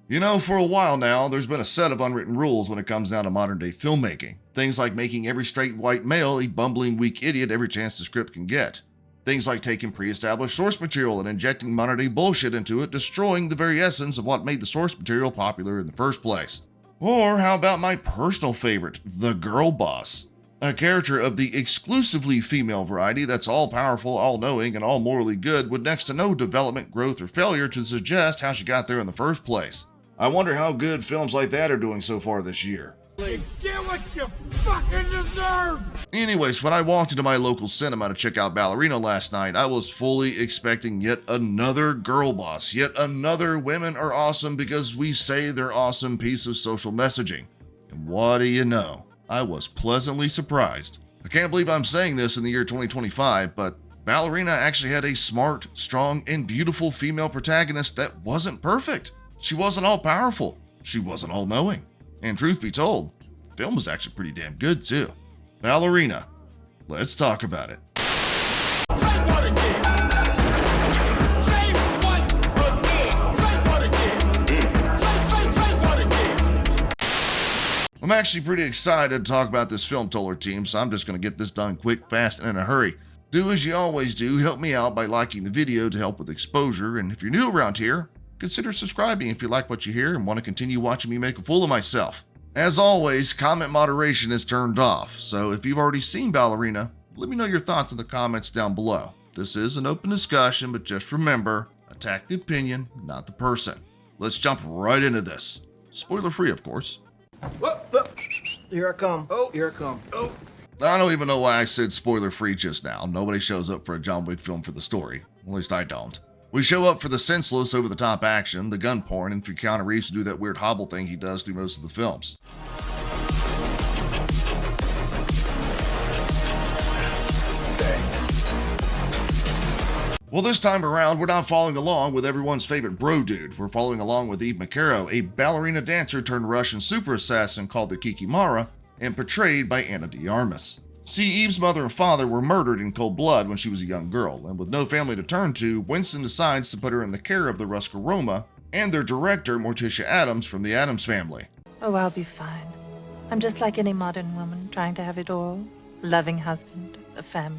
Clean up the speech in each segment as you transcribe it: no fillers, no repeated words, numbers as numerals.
You know, for a while now, there's been a set of unwritten rules when it comes down to modern day filmmaking. Things like making every straight white male a bumbling weak idiot every chance the script can get. Things like taking pre-established source material and injecting modern day bullshit into it, destroying the very essence of what made the source material popular in the first place. Or how about my personal favorite, the girl boss? A character of the exclusively female variety that's all-powerful, all-knowing, and all morally good with next to no development, growth, or failure to suggest how she got there in the first place. I wonder how good films like that are doing so far this year. You get what you fucking deserve! Anyways, when I walked into my local cinema to check out Ballerina last night, I was fully expecting yet another girl boss, yet another women are awesome because we say they're awesome piece of social messaging. And what do you know? I was pleasantly surprised. I can't believe I'm saying this in the year 2025, but Ballerina actually had a smart, strong, and beautiful female protagonist that wasn't perfect. She wasn't all-powerful. She wasn't all-knowing. And truth be told, the film was actually pretty damn good too. Ballerina. Let's talk about it. Say what again? Say what again? Say what again? Say what again? I'm actually pretty excited to talk about this film, Toller team, so I'm just going to get this done quick, fast, and in a hurry. Do as you always do, help me out by liking the video to help with exposure, and if you're new around here, consider subscribing if you like what you hear and want to continue watching me make a fool of myself. As always, comment moderation is turned off, so if you've already seen Ballerina, let me know your thoughts in the comments down below. This is an open discussion, but just remember, attack the opinion, not the person. Let's jump right into this. Spoiler free, of course. Whoa, whoa. Here I come. Oh, here I come. Oh. I don't even know why I said spoiler free just now. Nobody shows up for a John Wick film for the story. At least I don't. We show up for the senseless, over-the-top action, the gun porn, and for Keanu Reeves to do that weird hobble thing he does through most of the films. Well, this time around, we're not following along with everyone's favorite bro dude. We're following along with Eve Makaro, a ballerina dancer turned Russian super assassin called the Kikimara, and portrayed by Ana de Armas. See, Eve's mother and father were murdered in cold blood when she was a young girl, and with no family to turn to, Winston decides to put her in the care of the Ruska Roma and their director, Morticia Addams, from the Addams family. Oh, I'll be fine. I'm just like any modern woman, trying to have it all. A loving husband, a family.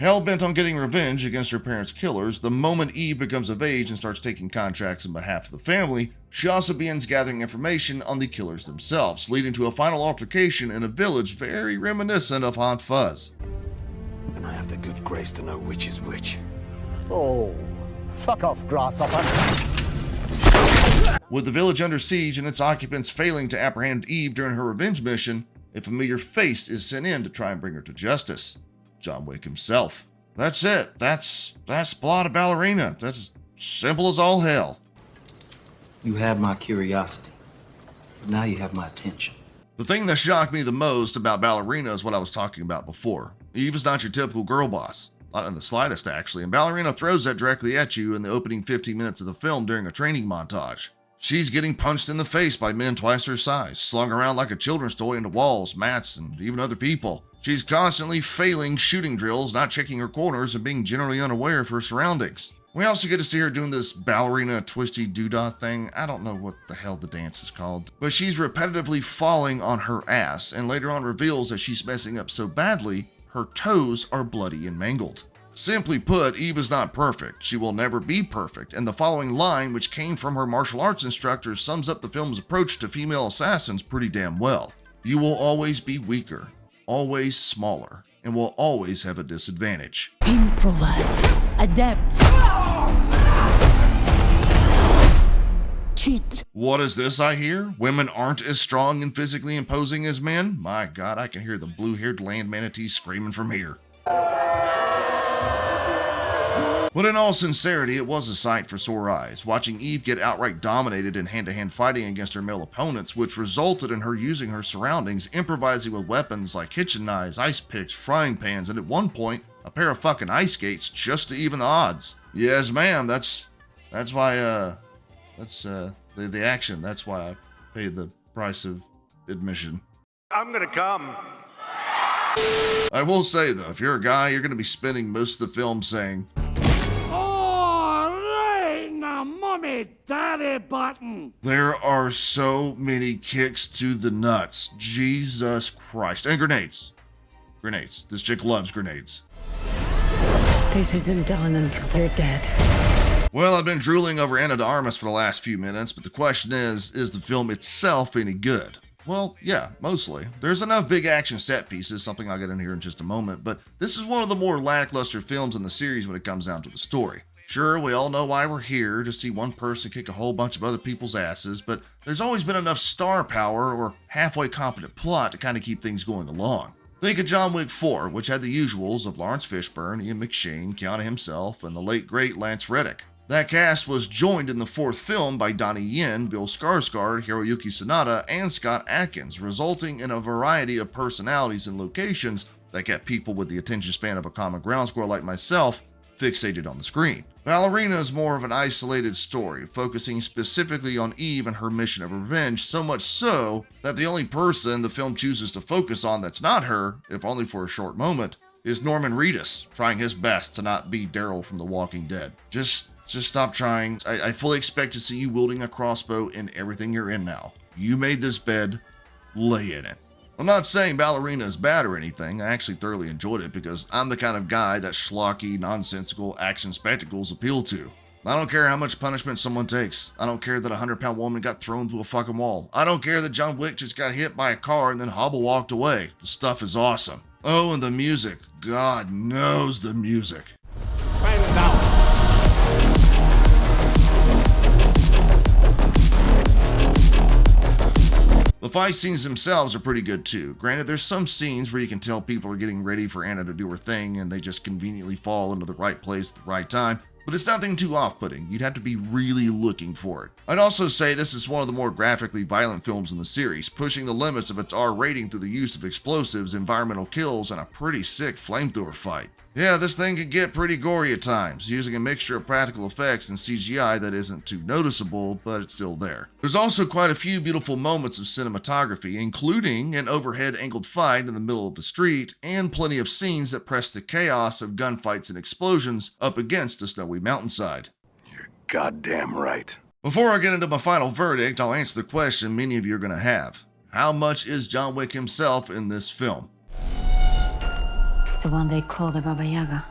Hell-bent on getting revenge against her parents' killers, the moment Eve becomes of age and starts taking contracts on behalf of the family, she also begins gathering information on the killers themselves, leading to a final altercation in a village very reminiscent of Hot Fuzz. And I have the good grace to know which is which. Oh, fuck off, grasshopper. With the village under siege and its occupants failing to apprehend Eve during her revenge mission, a familiar face is sent in to try and bring her to justice. John Wick himself. That's it. That's the plot of Ballerina. That's simple as all hell. You had my curiosity, but now you have my attention. The thing that shocked me the most about Ballerina is what I was talking about before. Eve is not your typical girl boss. Not in the slightest, actually, and Ballerina throws that directly at you in the opening 15 minutes of the film during a training montage. She's getting punched in the face by men twice her size, slung around like a children's toy into walls, mats, and even other people. She's constantly failing shooting drills, not checking her corners, and being generally unaware of her surroundings. We also get to see her doing this ballerina twisty doodah thing. I don't know what the hell the dance is called. But she's repetitively falling on her ass, and later on reveals that she's messing up so badly, her toes are bloody and mangled. Simply put, Eve is not perfect. She will never be perfect, and the following line, which came from her martial arts instructor, sums up the film's approach to female assassins pretty damn well. You will always be weaker, always smaller, and will always have a disadvantage. Improvise, adapt, cheat. What is this I hear? Women aren't as strong and physically imposing as men? My God, I can hear the blue-haired land manatees screaming from here. But in all sincerity, it was a sight for sore eyes, watching Eve get outright dominated in hand-to-hand fighting against her male opponents, which resulted in her using her surroundings, improvising with weapons like kitchen knives, ice picks, frying pans, and at one point, a pair of fucking ice skates just to even the odds. Yes, ma'am, that's why, the action. That's why I paid the price of admission. I'm gonna come. I will say, though, if you're a guy, you're going to be spending most of the film saying, Oh, reina, mommy! Daddy button! There are so many kicks to the nuts. Jesus Christ. And grenades. Grenades. This chick loves grenades. This isn't done until they're dead. Well, I've been drooling over Ana de Armas for the last few minutes, but the question is the film itself any good? Well, yeah, mostly. There's enough big action set pieces, something I'll get in here in just a moment, but this is one of the more lackluster films in the series when it comes down to the story. Sure, we all know why we're here, to see one person kick a whole bunch of other people's asses, but there's always been enough star power or halfway competent plot to kind of keep things going along. Think of John Wick 4, which had the usuals of Lawrence Fishburne, Ian McShane, Keanu himself, and the late great Lance Reddick. That cast was joined in the fourth film by Donnie Yen, Bill Skarsgård, Hiroyuki Sanada, and Scott Adkins, resulting in a variety of personalities and locations that kept people with the attention span of a common ground squirrel like myself fixated on the screen. Ballerina is more of an isolated story, focusing specifically on Eve and her mission of revenge, so much so that the only person the film chooses to focus on that's not her, if only for a short moment, is Norman Reedus, trying his best to not be Daryl from The Walking Dead. Just stop trying. I fully expect to see you wielding a crossbow in everything you're in now. You made this bed, lay in it. I'm not saying Ballerina is bad or anything. I actually thoroughly enjoyed it because I'm the kind of guy that schlocky, nonsensical action spectacles appeal to. I don't care how much punishment someone takes. I don't care that a 100-pound woman got thrown through a fucking wall. I don't care that John Wick just got hit by a car and then hobble walked away. The stuff is awesome. Oh, and the music. God knows the music. Trying this out. The fight scenes themselves are pretty good too. Granted, there's some scenes where you can tell people are getting ready for Ana to do her thing and they just conveniently fall into the right place at the right time, but it's nothing too off-putting. You'd have to be really looking for it. I'd also say this is one of the more graphically violent films in the series, pushing the limits of its R rating through the use of explosives, environmental kills, and a pretty sick flamethrower fight. Yeah, this thing can get pretty gory at times, using a mixture of practical effects and CGI that isn't too noticeable, but it's still there. There's also quite a few beautiful moments of cinematography, including an overhead angled fight in the middle of the street, and plenty of scenes that press the chaos of gunfights and explosions up against a snowy mountainside. You're goddamn right. Before I get into my final verdict, I'll answer the question many of you are going to have. How much is John Wick himself in this film? The one they call the Baba Yaga.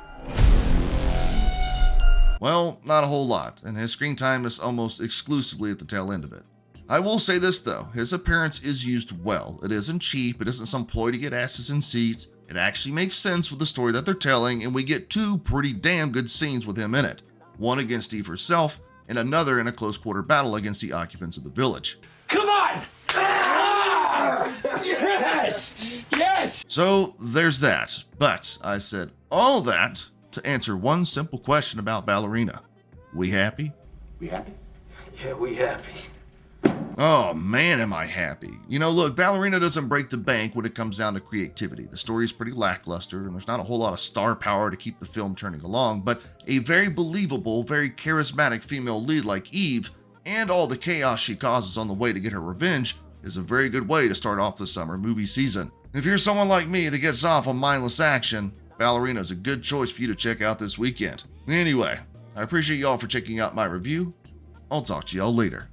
Well, not a whole lot, and his screen time is almost exclusively at the tail end of it. I will say this though, his appearance is used well. It isn't cheap, it isn't some ploy to get asses in seats. It actually makes sense with the story that they're telling, and we get two pretty damn good scenes with him in it. One against Eve herself, and another in a close quarter battle against the occupants of the village. Come on! Yes! Yes! So there's that, but I said all that to answer one simple question about Ballerina. We happy? We happy? Yeah, we happy. Oh man, am I happy. You know, look, Ballerina doesn't break the bank when it comes down to creativity. The story is pretty lackluster, and there's not a whole lot of star power to keep the film turning along, but a very believable, very charismatic female lead like Eve, and all the chaos she causes on the way to get her revenge, is a very good way to start off the summer movie season. If you're someone like me that gets off on mindless action, Ballerina is a good choice for you to check out this weekend. Anyway, I appreciate y'all for checking out my review. I'll talk to y'all later.